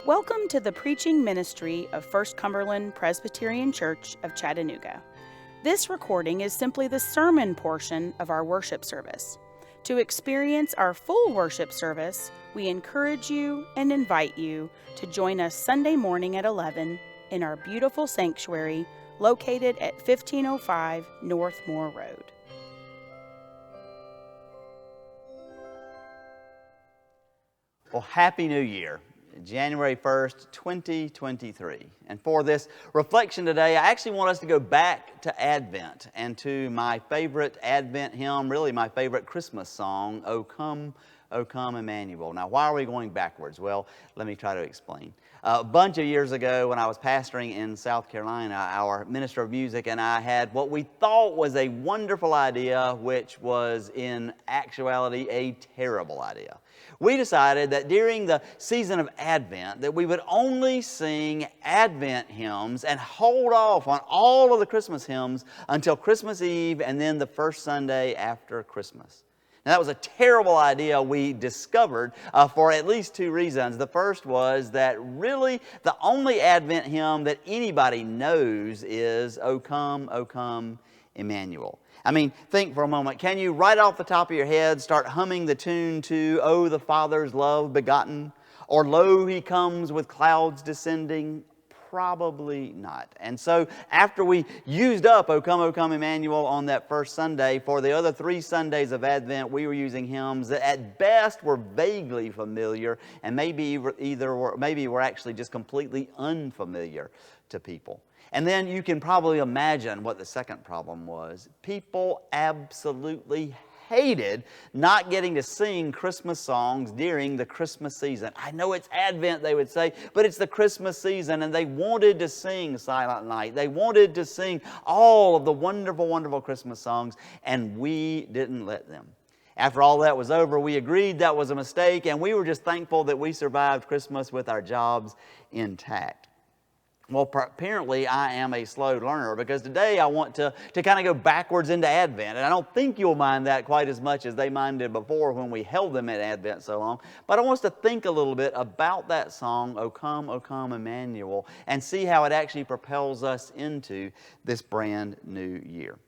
Welcome to the preaching ministry of First Cumberland Presbyterian Church of Chattanooga. This recording is simply the sermon portion of our worship service. To experience our full worship service, we encourage you and invite you to join us Sunday morning at 11 in our beautiful sanctuary located at 1505 North Moore Road. Well, Happy New Year, January 1st, 2023. And for this reflection today, I actually want us to go back to Advent and to my favorite Advent hymn, really my favorite Christmas song, O Come, Emmanuel. Now, why are we going backwards? Well, let me try to explain. A bunch of years ago when I was pastoring in South Carolina, our minister of music and I had what we thought was a wonderful idea, which was in actuality a terrible idea. We decided that during the season of Advent that we would only sing Advent hymns and hold off on all of the Christmas hymns until Christmas Eve and then the first Sunday after Christmas. Now, that was a terrible idea we discovered for at least two reasons. The first was that really the only Advent hymn that anybody knows is O Come, Emmanuel. I mean, think for a moment. Can you, right off the top of your head, start humming the tune to O the Father's love begotten? Or Lo, He comes with clouds descending? Probably not. And so after we used up O Come, Emmanuel on that first Sunday, for the other 3 Sundays of Advent, we were using hymns that at best were vaguely familiar and maybe were actually just completely unfamiliar to people. And then you can probably imagine what the second problem was. People absolutely hated not getting to sing Christmas songs during the Christmas season. I know it's Advent, they would say, but it's the Christmas season, and they wanted to sing Silent Night. They wanted to sing all of the wonderful, wonderful Christmas songs, and we didn't let them. After all that was over, we agreed that was a mistake, and we were just thankful that we survived Christmas with our jobs intact. Well, apparently I am a slow learner, because today I want to kind of go backwards into Advent. And I don't think you'll mind that quite as much as they minded before when we held them at Advent so long. But I want us to think a little bit about that song, O Come, Emmanuel, and see how it actually propels us into this brand new year.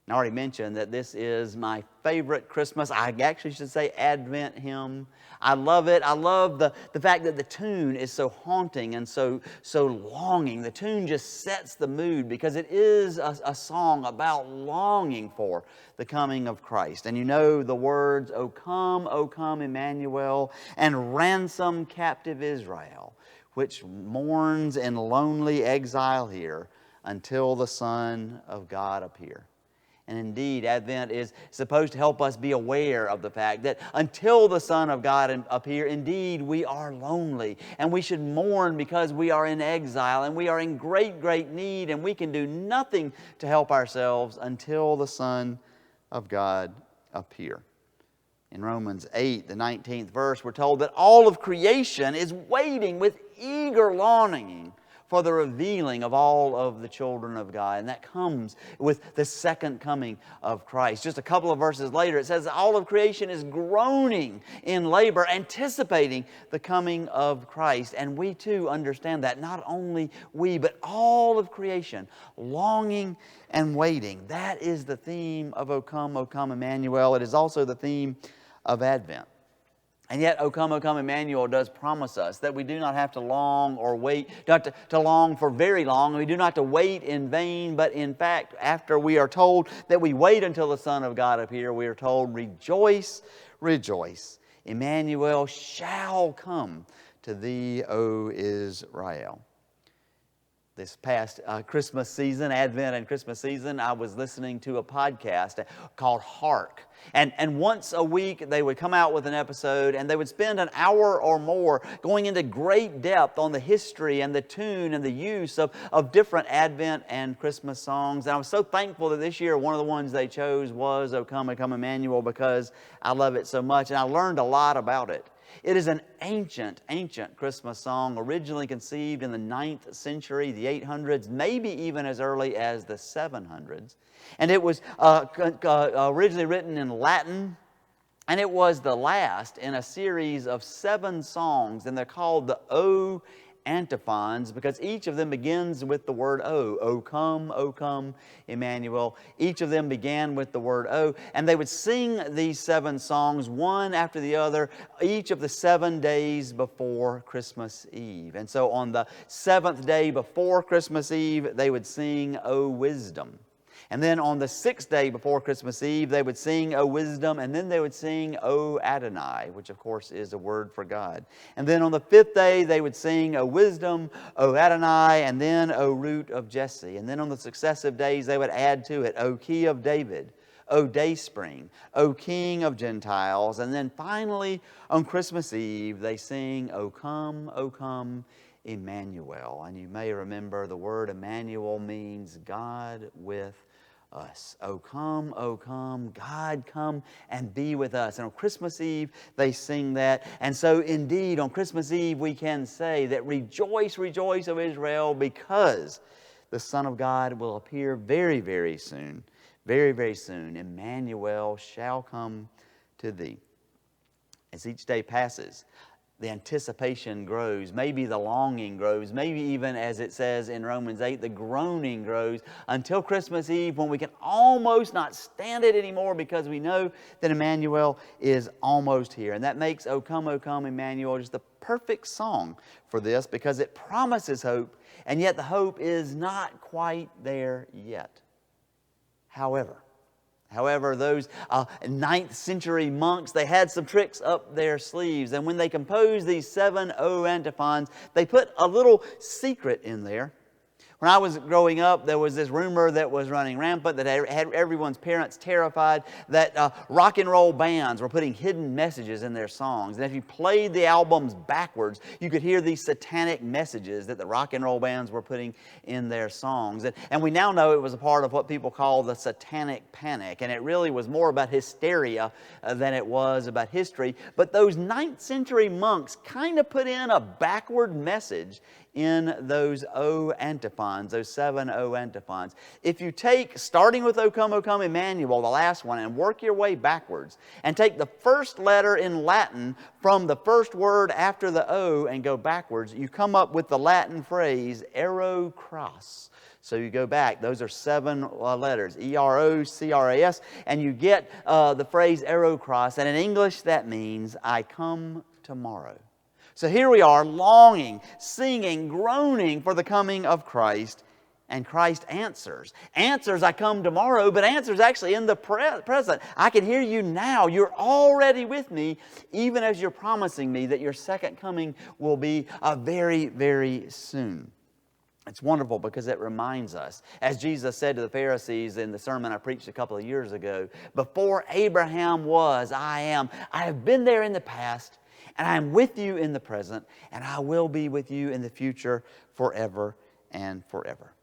And I already mentioned that this is my favorite Christmas, I actually should say Advent hymn. I love it. I love the fact that the tune is so haunting and so longing. The tune just sets the mood because it is a song about longing for the coming of Christ. And you know the words, O come, Emmanuel, and ransom captive Israel, which mourns in lonely exile here until the Son of God appear. And indeed, Advent is supposed to help us be aware of the fact that until the Son of God appear, indeed, we are lonely. And we should mourn because we are in exile and we are in great, great need, and we can do nothing to help ourselves until the Son of God appear. In Romans 8, the 19th verse, we're told that all of creation is waiting with eager longing for the revealing of all of the children of God. And that comes with the second coming of Christ. Just a couple of verses later, it says that all of creation is groaning in labor, anticipating the coming of Christ. And we too understand that. Not only we, but all of creation, longing and waiting. That is the theme of O Come, Emmanuel. It is also the theme of Advent. And yet, O Come, Emmanuel does promise us that we do not have to long or wait, not to long for very long. We do not have to wait in vain, but in fact, after we are told that we wait until the Son of God appear, we are told, rejoice, rejoice. Emmanuel shall come to thee, O Israel. This past Christmas season, Advent and Christmas season, I was listening to a podcast called Hark. And once a week, they would come out with an episode, and they would spend an hour or more going into great depth on the history and the tune and the use of different Advent and Christmas songs. And I was so thankful that this year, one of the ones they chose was O Come, Emmanuel, because I love it so much, and I learned a lot about it. It is an ancient Christmas song, originally conceived in the 9th century, the 800s, maybe even as early as the 700s. And it was originally written in Latin And it was the last in a series of 7 songs, and they're called the O antiphons because each of them begins with the word O. O come, Emmanuel. Each of them began with the word O. And they would sing these 7 songs, one after the other, each of the 7 days before Christmas Eve. And so on the 7th day before Christmas Eve, they would sing O Wisdom. And then on the 6th day before Christmas Eve, they would sing O Wisdom, and then they would sing O Adonai, which of course is a word for God. And then on the 5th day, they would sing O Wisdom, O Adonai, and then O Root of Jesse. And then on the successive days, they would add to it O Key of David, O Dayspring, O King of Gentiles. And then finally, on Christmas Eve, they sing O come, Emmanuel. And you may remember the word Emmanuel means God with us. O come, God come and be with us. And on Christmas Eve, they sing that. And so indeed, on Christmas Eve, we can say that rejoice, rejoice, O Israel, because the Son of God will appear very, very soon. Very, very soon. Emmanuel shall come to thee. As each day passes, the anticipation grows, maybe the longing grows, maybe even as it says in Romans 8, the groaning grows until Christmas Eve when we can almost not stand it anymore because we know that Emmanuel is almost here. And that makes O come, Emmanuel just the perfect song for this because it promises hope, and yet the hope is not quite there yet. However, those 9th century monks, they had some tricks up their sleeves. And when they composed these 7 O antiphons, they put a little secret in there. When I was growing up, there was this rumor that was running rampant that had everyone's parents terrified that rock and roll bands were putting hidden messages in their songs. And if you played the albums backwards, you could hear these satanic messages that the rock and roll bands were putting in their songs. And we now know it was a part of what people call the satanic panic. And it really was more about hysteria than it was about history. But those 9th century monks kind of put in a backward message in those O antiphons, those 7 O antiphons. If you take, starting with O come, Emmanuel, the last one, and work your way backwards, and take the first letter in Latin from the first word after the O and go backwards, you come up with the Latin phrase, ero cras. So you go back, those are 7 letters, E-R-O-C-R-A-S, and you get the phrase ero cras, and in English that means, I come tomorrow. So here we are, longing, singing, groaning for the coming of Christ. And Christ answers. Answers, I come tomorrow, but answers actually in the present. I can hear you now. You're already with me, even as you're promising me that your second coming will be very, very soon. It's wonderful because it reminds us, as Jesus said to the Pharisees in the sermon I preached a couple of years ago, before Abraham was, I am. I have been there in the past, and I am with you in the present, and I will be with you in the future forever and forever.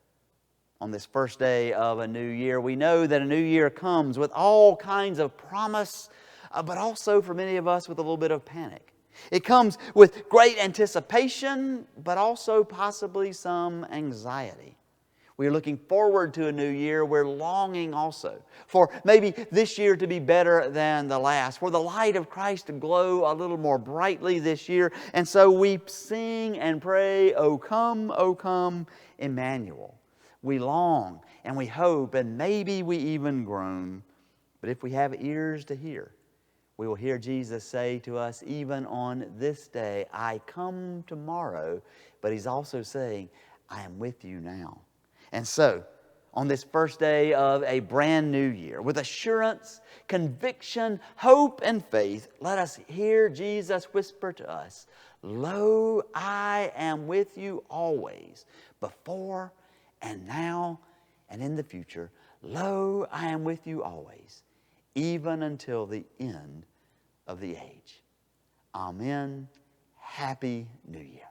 On this first day of a new year, we know that a new year comes with all kinds of promise, but also for many of us with a little bit of panic. It comes with great anticipation, but also possibly some anxiety. We're looking forward to a new year. We're longing also for maybe this year to be better than the last, for the light of Christ to glow a little more brightly this year. And so we sing and pray, O come, Emmanuel. We long and we hope and maybe we even groan. But if we have ears to hear, we will hear Jesus say to us, even on this day, I come tomorrow. But He's also saying, I am with you now. And so, on this first day of a brand new year, with assurance, conviction, hope, and faith, let us hear Jesus whisper to us, Lo, I am with you always, before and now and in the future. Lo, I am with you always, even until the end of the age. Amen. Happy New Year.